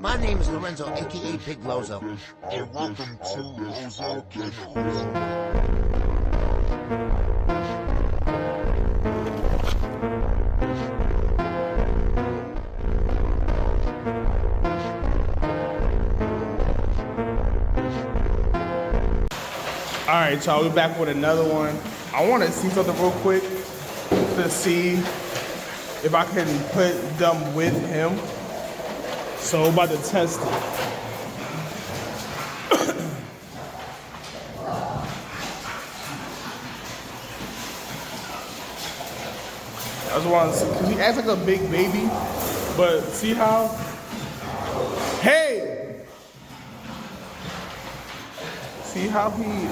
My name is Lorenzo, aka Big Lozo. And welcome to LOZOKENNELS. Alright, y'all, we're back with another one. I want to see something real quick to see if I can put them with him. So I'm about to test it. I just want to see, because he acts like a big baby, but see how? Hey! See how he...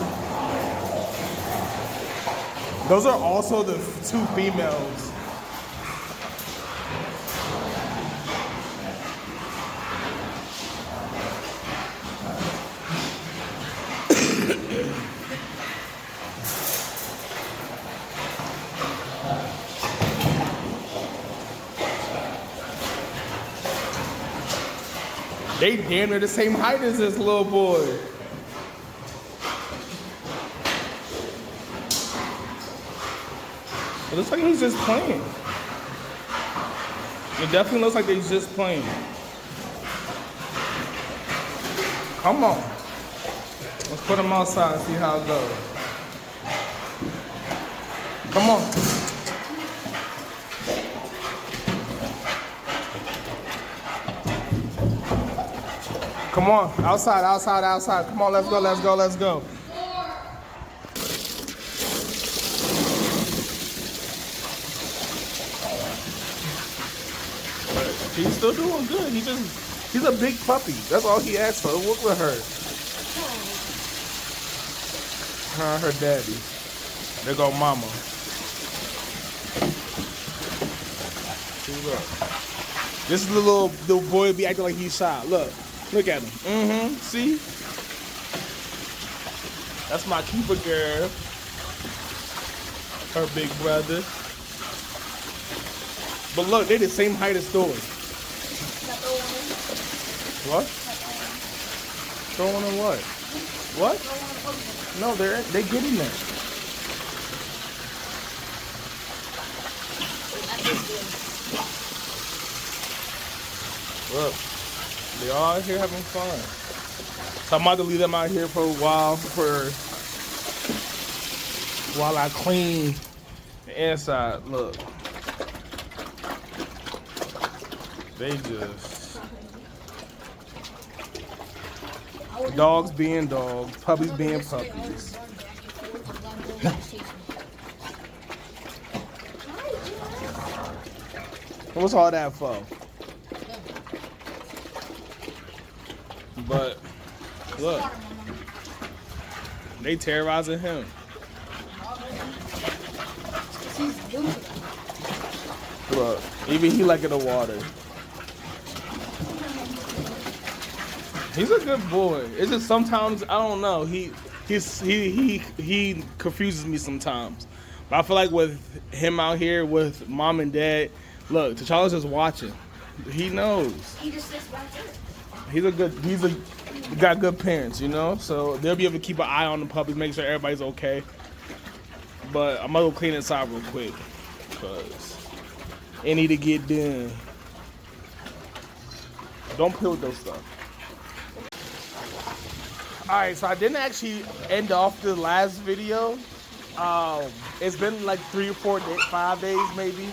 Those are also the two females. They damn near the same height as this little boy. It looks like he's just playing. It definitely looks like he's just playing. Come on. Let's put him outside and see how it goes. Come on. Come on, outside, outside, outside. Come on, let's go, let's go, let's go. He's still doing good. He's a big puppy. That's all he asked for. Look with her. Her daddy. There go mama. See, look. This is the little boy be acting like he's shy. Look at him. See? That's my keeper girl. Her big brother. But look, they the same height as Thor. What? Throwing in what? What? No, they get in there. Look, they all out here having fun. So I'm about to leave them out here for a while while I clean the inside. Look. They just... Dogs being dogs, puppies being puppies. What's all that for? But, look. They terrorizing him. Look, even he liking the water. He's a good boy. It's just sometimes I don't know. He confuses me sometimes. But I feel like with him out here with mom and dad, look, T'Challa's just watching. He knows. He just sits back there. He got good parents, you know. So they'll be able to keep an eye on the puppies, make sure everybody's okay. But I'm gonna go clean inside real quick because it need to get done. Don't play with those stuff. Alright, so I didn't actually end off the last video. It's been like 3 or 4 days, 5 days maybe.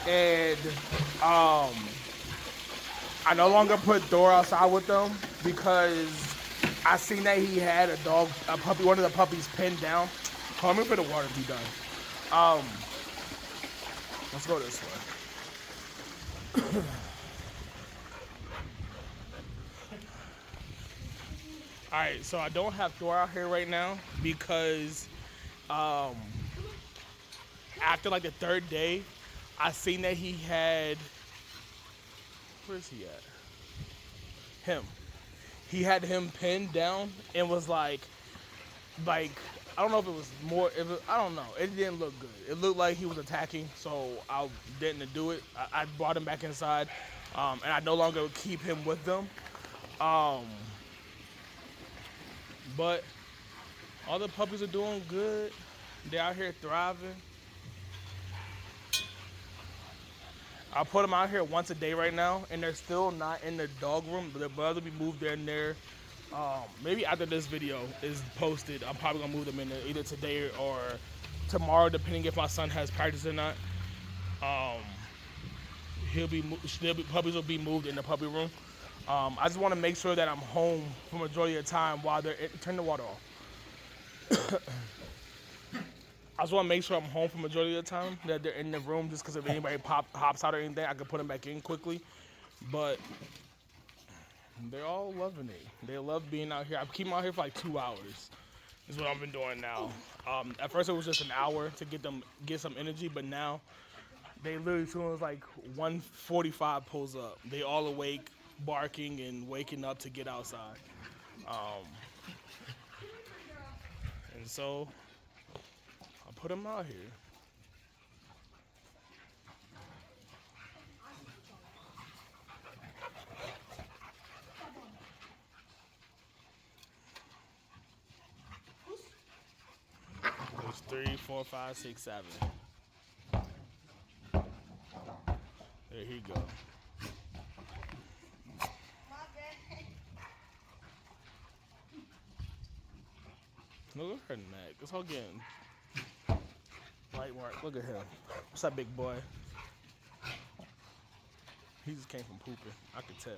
And I no longer put Thor outside with them because I seen that he had a puppy, one of the puppies pinned down. Hold me for the water to be done. Let's go this way. Alright, so I don't have Thor out here right now because after like the 3rd day, I seen that he had, where's he at? Him. He had him pinned down and was like, I don't know if it was more, I don't know. It didn't look good. It looked like he was attacking, so I didn't do it. I brought him back inside. and I no longer keep him with them. But all the puppies are doing good. They're out here thriving. I put them out here once a day right now, and they're still not in the dog room. But they're about to be moved in there. Maybe after this video is posted, I'm probably gonna move them in there either today or tomorrow, depending if my son has practice or not. Puppies will be moved in the puppy room. I just want to make sure that I'm home for majority of the time while they're turn the water off. I just want to make sure I'm home for majority of the time, that they're in the room, just because if anybody hops out or anything, I can put them back in quickly. But they're all loving it. They love being out here. I keep them out here for like 2 hours. Is what I've been doing now. At first it was just an hour to get some energy, but now they literally, as soon as like 1:45 pulls up, they all awake, barking and waking up to get outside. And so I put them out here. There's 3, 4, 5, 6, 7. There he go. Look at her neck. It's all getting light work. Look at him. What's up, big boy? He just came from pooping. I could tell.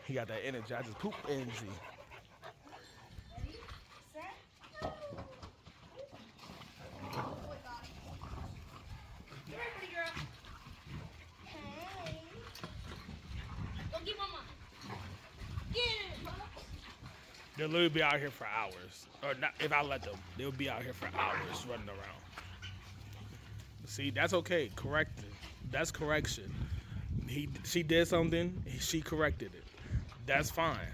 He got that energy. I just poop energy. They'll literally be out here for hours. Or not, if I let them, they'll be out here for hours running around. See, that's okay. Correct it. That's correction. She did something, she corrected it. That's fine.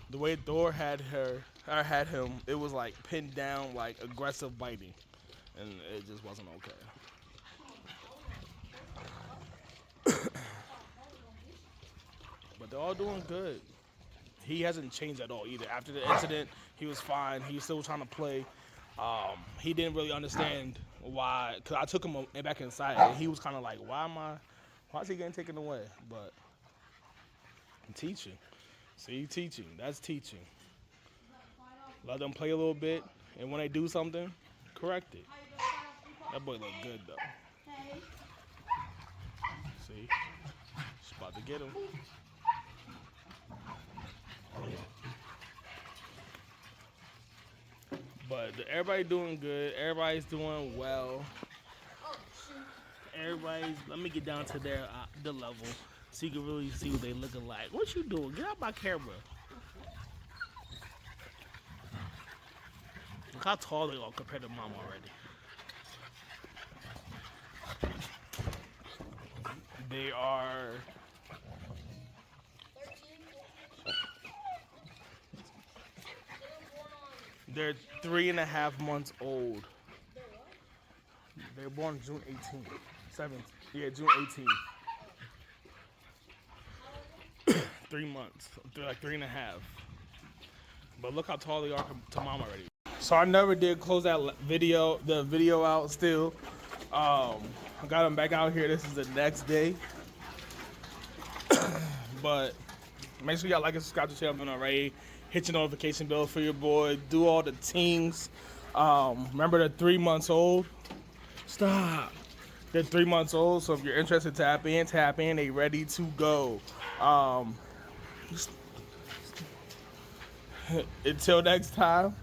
The way Thor had him, it was like pinned down, like aggressive biting. And it just wasn't okay. But they're all doing good. He hasn't changed at all either. After the incident, he was fine. He was still trying to play. He didn't really understand why, because I took him back inside, and he was kind of like, why is he getting taken away? But I'm teaching. See, teaching. That's teaching. Let them play a little bit, and when they do something, correct it. That boy look good, though. See? She's about to get him. But everybody doing good. Everybody's doing well. Let me get down to the level so you can really see what they looking like. What you doing? Get out my camera. Look how tall they are compared to mom already. They are... They're 3.5 months old. They were born June 18th. 7th. Yeah, June 18th. 3 months. They're like 3.5. But look how tall they are to mom already. So I never did close the video out still. I got them back out here. This is the next day. But make sure y'all like and subscribe to the channel if you're not already. Hit your notification bell for your boy. Do all the things. Remember, they're 3 months old. Stop. They're 3 months old, so if you're interested, tap in. They ready to go. Until next time.